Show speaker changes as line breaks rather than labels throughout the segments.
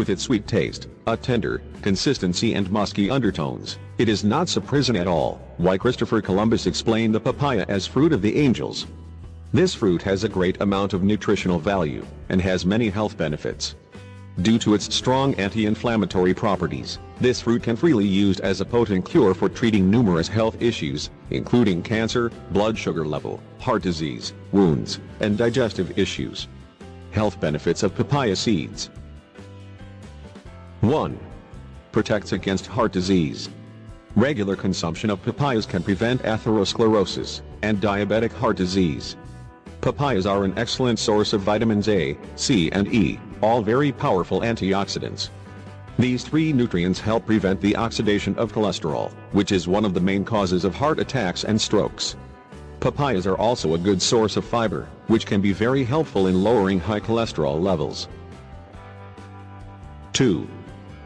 With its sweet taste, a tender consistency and musky undertones, it is not surprising at all why Christopher Columbus explained the papaya as fruit of the angels. This fruit has a great amount of nutritional value, and has many health benefits. Due to its strong anti-inflammatory properties, this fruit can freely be used as a potent cure for treating numerous health issues, including cancer, blood sugar level, heart disease, wounds, and digestive issues. Health benefits of papaya seeds. 1. Protects against heart disease. Regular consumption of papayas can prevent atherosclerosis and diabetic heart disease. Papayas are an excellent source of vitamins A, C and E, all very powerful antioxidants. These three nutrients help prevent the oxidation of cholesterol, which is one of the main causes of heart attacks and strokes. Papayas are also a good source of fiber, which can be very helpful in lowering high cholesterol levels. 2.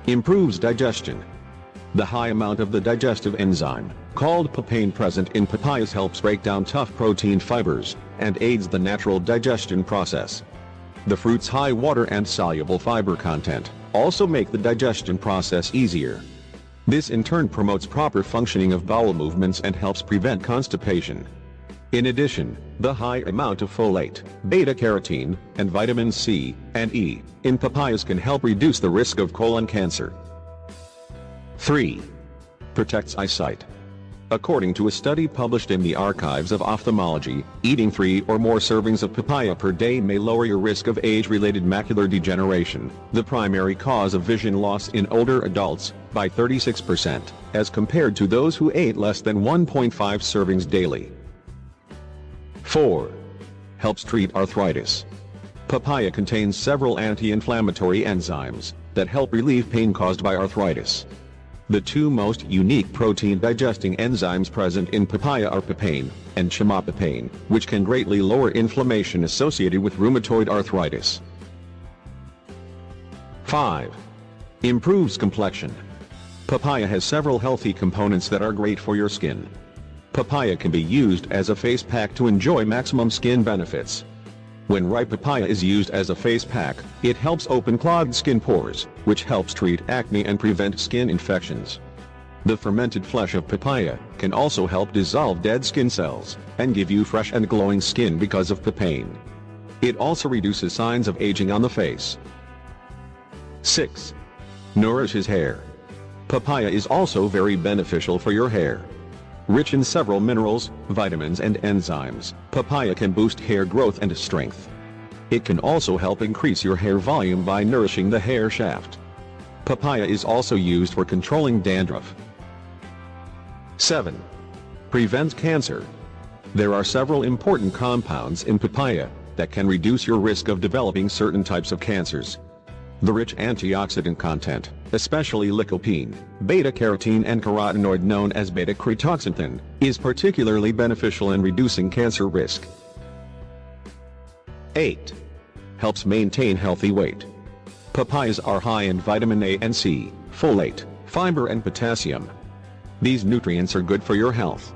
Improves digestion. The high amount of the digestive enzyme, called papain, present in papayas helps break down tough protein fibers, and aids the natural digestion process. The fruit's high water and soluble fiber content also make the digestion process easier. This in turn promotes proper functioning of bowel movements and helps prevent constipation. In addition, the high amount of folate, beta-carotene, and vitamins C and E in papayas can help reduce the risk of colon cancer. 3. Protects eyesight. According to a study published in the Archives of Ophthalmology, eating 3 or more servings of papaya per day may lower your risk of age-related macular degeneration, the primary cause of vision loss in older adults, by 36%, as compared to those who ate less than 1.5 servings daily. 4. Helps treat arthritis. Papaya contains several anti-inflammatory enzymes that help relieve pain caused by arthritis. The two most unique protein-digesting enzymes present in papaya are papain and chemapapain, which can greatly lower inflammation associated with rheumatoid arthritis. 5. Improves complexion. Papaya has several healthy components that are great for your skin. Papaya can be used as a face pack to enjoy maximum skin benefits. When ripe papaya is used as a face pack, it helps open clogged skin pores, which helps treat acne and prevent skin infections. The fermented flesh of papaya can also help dissolve dead skin cells, and give you fresh and glowing skin because of papain. It also reduces signs of aging on the face. 6. Nourishes hair. Papaya is also very beneficial for your hair. Rich in several minerals, vitamins and enzymes, papaya can boost hair growth and strength. It can also help increase your hair volume by nourishing the hair shaft. Papaya is also used for controlling dandruff. 7. Prevents cancer. There are several important compounds in papaya that can reduce your risk of developing certain types of cancers. The rich antioxidant content, especially lycopene, beta-carotene and carotenoid known as beta-cretosxanthin, is particularly beneficial in reducing cancer risk. 8. Helps maintain healthy weight. Papayas are high in vitamin A and C, folate, fiber and potassium. These nutrients are good for your health.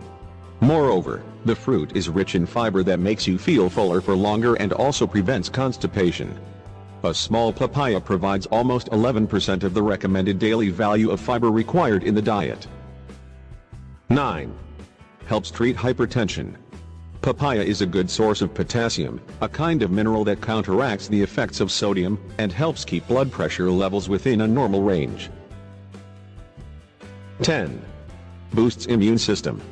Moreover, the fruit is rich in fiber that makes you feel fuller for longer and also prevents constipation. A small papaya provides almost 11% of the recommended daily value of fiber required in the diet. 9. Helps treat hypertension. Papaya is a good source of potassium, a kind of mineral that counteracts the effects of sodium, and helps keep blood pressure levels within a normal range. 10. Boosts immune system.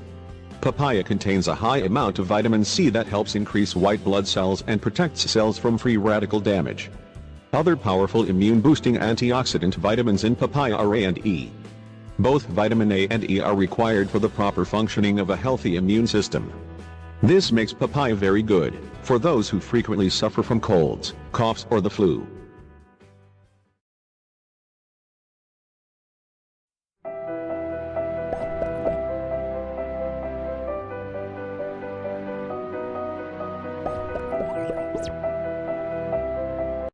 Papaya contains a high amount of vitamin C that helps increase white blood cells and protects cells from free radical damage. Other powerful immune-boosting antioxidant vitamins in papaya are A and E. Both vitamin A and E are required for the proper functioning of a healthy immune system. This makes papaya very good for those who frequently suffer from colds, coughs or the flu.